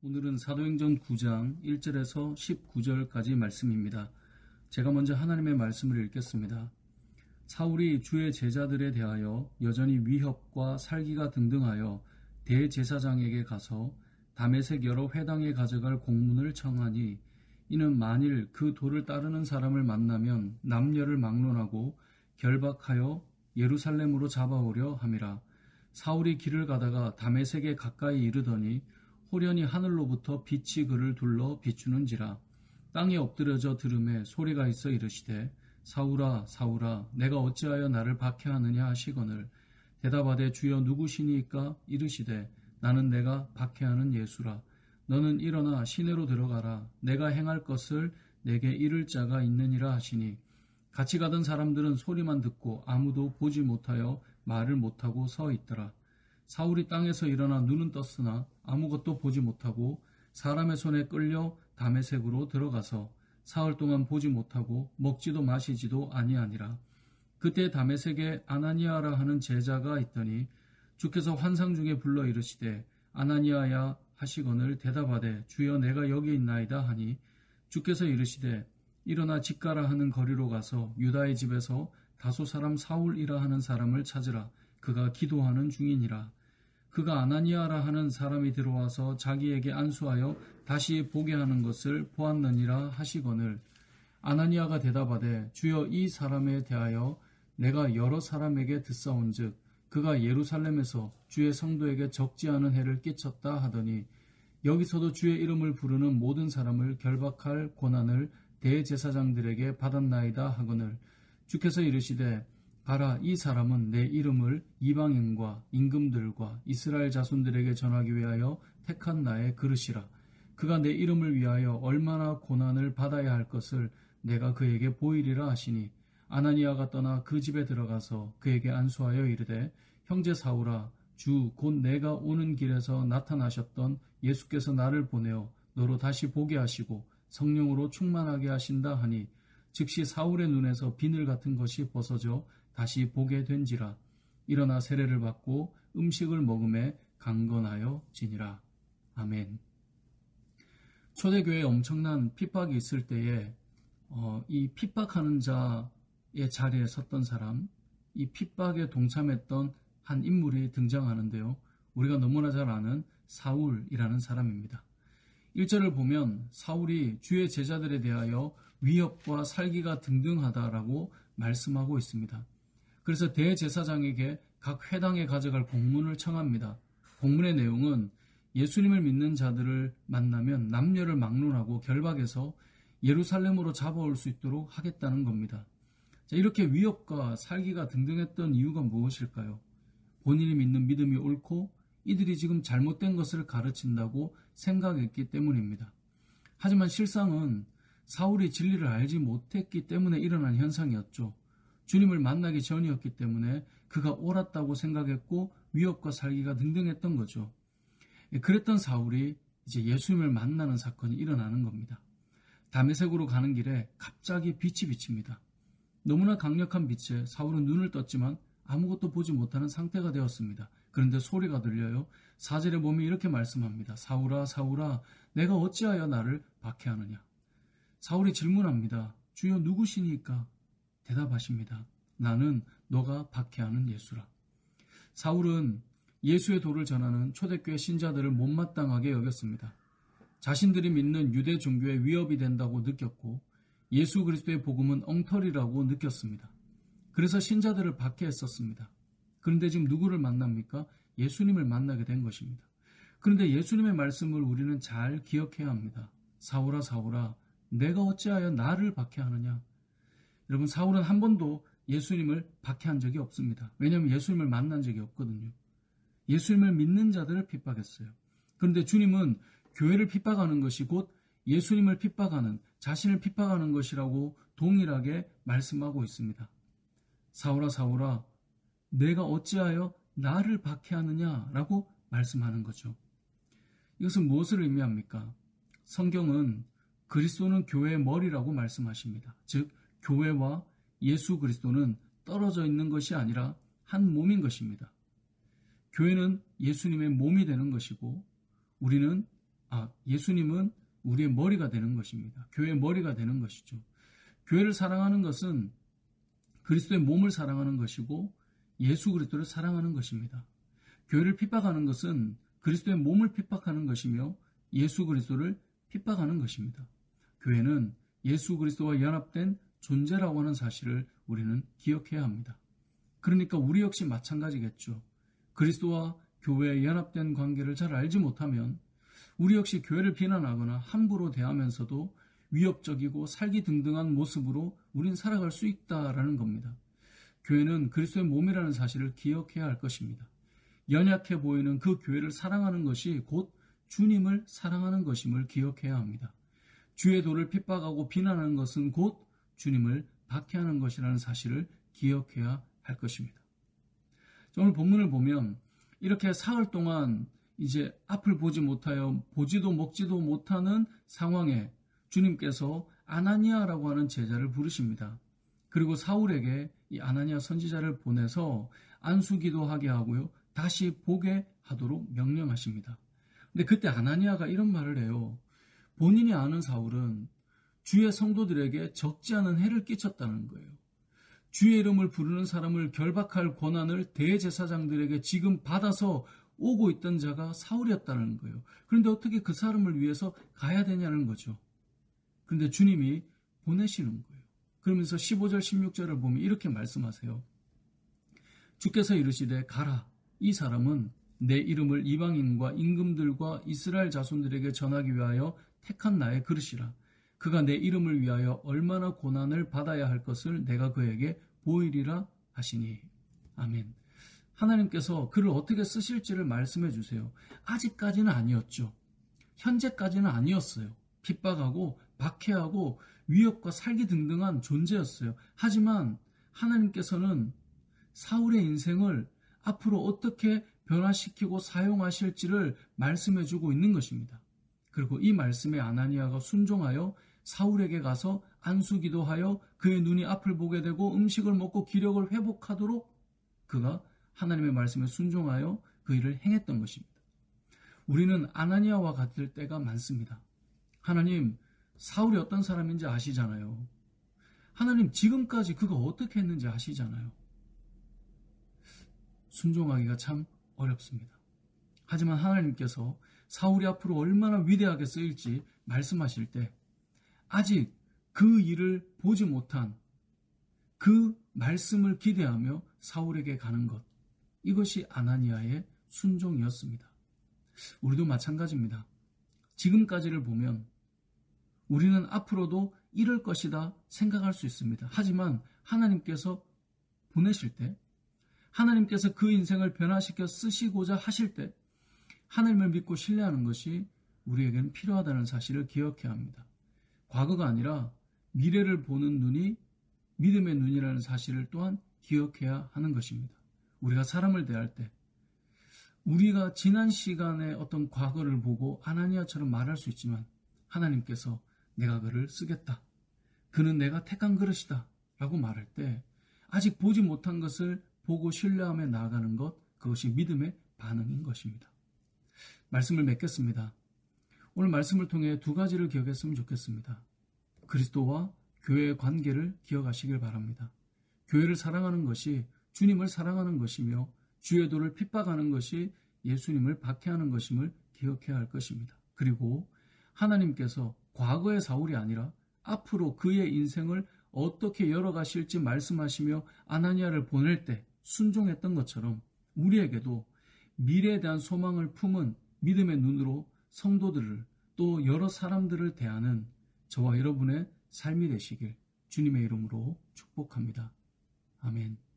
오늘은 사도행전 9장 1절에서 19절까지 말씀입니다. 제가 먼저 하나님의 말씀을 읽겠습니다. 사울이 주의 제자들에 대하여 여전히 위협과 살기가 등등하여 대제사장에게 가서 다메섹 여러 회당에 가져갈 공문을 청하니, 이는 만일 그 도를 따르는 사람을 만나면 남녀를 막론하고 결박하여 예루살렘으로 잡아오려 함이라. 사울이 길을 가다가 다메섹에 가까이 이르더니 호련히 하늘로부터 빛이 그를 둘러 비추는지라. 땅에 엎드려져 들음에 소리가 있어 이르시되, 사울아 사울아 내가 어찌하여 나를 박해하느냐 하시거늘, 대답하되 주여 누구시니까? 이르시되, 나는 내가 박해하는 예수라. 너는 일어나 시내로 들어가라. 내가 행할 것을 내게 이를 자가 있느니라 하시니, 같이 가던 사람들은 소리만 듣고 아무도 보지 못하여 말을 못하고 서 있더라. 사울이 땅에서 일어나 눈은 떴으나 아무것도 보지 못하고 사람의 손에 끌려 다메섹으로 들어가서 사흘 동안 보지 못하고 먹지도 마시지도 아니하니라. 그때 다메섹에 아나니아라 하는 제자가 있더니 주께서 환상 중에 불러 이르시되, 아나니아야 하시거늘 대답하되, 주여 내가 여기 있나이다 하니, 주께서 이르시되, 일어나 집 가라 하는 거리로 가서 유다의 집에서 다소 사람 사울이라 하는 사람을 찾으라. 그가 기도하는 중이니라. 그가 아나니아라 하는 사람이 들어와서 자기에게 안수하여 다시 보게 하는 것을 보았느니라 하시거늘, 아나니아가 대답하되, 주여 이 사람에 대하여 내가 여러 사람에게 듣사온즉 그가 예루살렘에서 주의 성도에게 적지 않은 해를 끼쳤다 하더니, 여기서도 주의 이름을 부르는 모든 사람을 결박할 권한을 대제사장들에게 받았나이다 하거늘, 주께서 이르시되, 가라, 이 사람은 내 이름을 이방인과 임금들과 이스라엘 자손들에게 전하기 위하여 택한 나의 그릇이라. 그가 내 이름을 위하여 얼마나 고난을 받아야 할 것을 내가 그에게 보이리라 하시니, 아나니아가 떠나 그 집에 들어가서 그에게 안수하여 이르되, 형제 사울아, 주 곧 내가 오는 길에서 나타나셨던 예수께서 나를 보내어 너로 다시 보게 하시고 성령으로 충만하게 하신다 하니, 즉시 사울의 눈에서 비늘 같은 것이 벗어져 다시 보게 된지라. 일어나 세례를 받고 음식을 먹음에 강건하여 지니라. 아멘. 초대교회에 엄청난 핍박이 있을 때에 이 핍박하는 자의 자리에 섰던 사람, 이 핍박에 동참했던 한 인물이 등장하는데요. 우리가 너무나 잘 아는 사울이라는 사람입니다. 1절을 보면 사울이 주의 제자들에 대하여 위협과 살기가 등등하다라고 말씀하고 있습니다. 그래서 대제사장에게 각 회당에 가져갈 공문을 청합니다. 공문의 내용은 예수님을 믿는 자들을 만나면 남녀를 막론하고 결박해서 예루살렘으로 잡아올 수 있도록 하겠다는 겁니다. 자, 이렇게 위협과 살기가 등등했던 이유가 무엇일까요? 본인이 믿는 믿음이 옳고 이들이 지금 잘못된 것을 가르친다고 생각했기 때문입니다. 하지만 실상은 사울이 진리를 알지 못했기 때문에 일어난 현상이었죠. 주님을 만나기 전이었기 때문에 그가 옳았다고 생각했고 위협과 살기가 등등했던 거죠. 그랬던 사울이 이제 예수님을 만나는 사건이 일어나는 겁니다. 다메섹으로 가는 길에 갑자기 빛이 비칩니다. 너무나 강력한 빛에 사울은 눈을 떴지만 아무것도 보지 못하는 상태가 되었습니다. 그런데 소리가 들려요. 4절에 보면 이렇게 말씀합니다. 사울아 사울아 내가 어찌하여 나를 박해하느냐. 사울이 질문합니다. 주여 누구시니까? 대답하십니다. 나는 너가 박해하는 예수라. 사울은 예수의 도를 전하는 초대교회 신자들을 못마땅하게 여겼습니다. 자신들이 믿는 유대 종교에 위협이 된다고 느꼈고 예수 그리스도의 복음은 엉터리라고 느꼈습니다. 그래서 신자들을 박해했었습니다. 그런데 지금 누구를 만납니까? 예수님을 만나게 된 것입니다. 그런데 예수님의 말씀을 우리는 잘 기억해야 합니다. 사울아 사울아 내가 어찌하여 나를 박해하느냐. 여러분, 사울은 한 번도 예수님을 박해한 적이 없습니다. 왜냐하면 예수님을 만난 적이 없거든요. 예수님을 믿는 자들을 핍박했어요. 그런데 주님은 교회를 핍박하는 것이 곧 예수님을 핍박하는, 자신을 핍박하는 것이라고 동일하게 말씀하고 있습니다. 사울아 사울아 내가 어찌하여 나를 박해하느냐라고 말씀하는 거죠. 이것은 무엇을 의미합니까? 성경은 그리스도는 교회의 머리라고 말씀하십니다. 즉 교회와 예수 그리스도는 떨어져 있는 것이 아니라 한 몸인 것입니다. 교회는 예수님의 몸이 되는 것이고 우리는 예수님은 우리의 머리가 되는 것입니다. 교회의 머리가 되는 것이죠. 교회를 사랑하는 것은 그리스도의 몸을 사랑하는 것이고 예수 그리스도를 사랑하는 것입니다. 교회를 핍박하는 것은 그리스도의 몸을 핍박하는 것이며 예수 그리스도를 핍박하는 것입니다. 교회는 예수 그리스도와 연합된 존재라고 하는 사실을 우리는 기억해야 합니다. 그러니까 우리 역시 마찬가지겠죠. 그리스도와 교회의 연합된 관계를 잘 알지 못하면 우리 역시 교회를 비난하거나 함부로 대하면서도 위협적이고 살기등등한 모습으로 우린 살아갈 수 있다라는 겁니다. 교회는 그리스도의 몸이라는 사실을 기억해야 할 것입니다. 연약해 보이는 그 교회를 사랑하는 것이 곧 주님을 사랑하는 것임을 기억해야 합니다. 주의 도를 핍박하고 비난하는 것은 곧 주님을 박해하는 것이라는 사실을 기억해야 할 것입니다. 오늘 본문을 보면 이렇게 사흘 동안 이제 앞을 보지 못하여 보지도 먹지도 못하는 상황에 주님께서 아나니아라고 하는 제자를 부르십니다. 그리고 사울에게 이 아나니아 선지자를 보내서 안수기도 하게 하고요. 다시 보게 하도록 명령하십니다. 근데 그때 아나니아가 이런 말을 해요. 본인이 아는 사울은 주의 성도들에게 적지 않은 해를 끼쳤다는 거예요. 주의 이름을 부르는 사람을 결박할 권한을 대제사장들에게 지금 받아서 오고 있던 자가 사울이었다는 거예요. 그런데 어떻게 그 사람을 위해서 가야 되냐는 거죠. 그런데 주님이 보내시는 거예요. 그러면서 15절 16절을 보면 이렇게 말씀하세요. 주께서 이르시되 가라. 이 사람은 내 이름을 이방인과 임금들과 이스라엘 자손들에게 전하기 위하여 택한 나의 그릇이라. 그가 내 이름을 위하여 얼마나 고난을 받아야 할 것을 내가 그에게 보이리라 하시니. 아멘. 하나님께서 그를 어떻게 쓰실지를 말씀해 주세요. 아직까지는 아니었죠. 현재까지는 아니었어요. 핍박하고 박해하고 위협과 살기등등한 존재였어요. 하지만 하나님께서는 사울의 인생을 앞으로 어떻게 변화시키고 사용하실지를 말씀해 주고 있는 것입니다. 그리고 이 말씀에 아나니아가 순종하여 사울에게 가서 안수기도하여 그의 눈이 앞을 보게 되고 음식을 먹고 기력을 회복하도록 그가 하나님의 말씀에 순종하여 그 일을 행했던 것입니다. 우리는 아나니아와 같을 때가 많습니다. 하나님, 사울이 어떤 사람인지 아시잖아요. 하나님, 지금까지 그가 어떻게 했는지 아시잖아요. 순종하기가 참 어렵습니다. 하지만 하나님께서 사울이 앞으로 얼마나 위대하게 쓰일지 말씀하실 때 아직 그 일을 보지 못한 그 말씀을 기대하며 사울에게 가는 것, 이것이 아나니아의 순종이었습니다. 우리도 마찬가지입니다. 지금까지를 보면 우리는 앞으로도 이럴 것이다 생각할 수 있습니다. 하지만 하나님께서 보내실 때, 하나님께서 그 인생을 변화시켜 쓰시고자 하실 때 하나님을 믿고 신뢰하는 것이 우리에게는 필요하다는 사실을 기억해야 합니다. 과거가 아니라 미래를 보는 눈이 믿음의 눈이라는 사실을 또한 기억해야 하는 것입니다. 우리가 사람을 대할 때 우리가 지난 시간의 어떤 과거를 보고 아나니아처럼 말할 수 있지만 하나님께서 내가 그를 쓰겠다. 그는 내가 택한 그릇이다. 라고 말할 때 아직 보지 못한 것을 보고 신뢰하며 나아가는 것, 그것이 믿음의 반응인 것입니다. 말씀을 맺겠습니다. 오늘 말씀을 통해 두 가지를 기억했으면 좋겠습니다. 그리스도와 교회의 관계를 기억하시길 바랍니다. 교회를 사랑하는 것이 주님을 사랑하는 것이며 주의 도를 핍박하는 것이 예수님을 박해하는 것임을 기억해야 할 것입니다. 그리고 하나님께서 과거의 사울이 아니라 앞으로 그의 인생을 어떻게 열어가실지 말씀하시며 아나니아를 보낼 때 순종했던 것처럼 우리에게도 미래에 대한 소망을 품은 믿음의 눈으로 성도들을 또 여러 사람들을 대하는 저와 여러분의 삶이 되시길 주님의 이름으로 축복합니다. 아멘.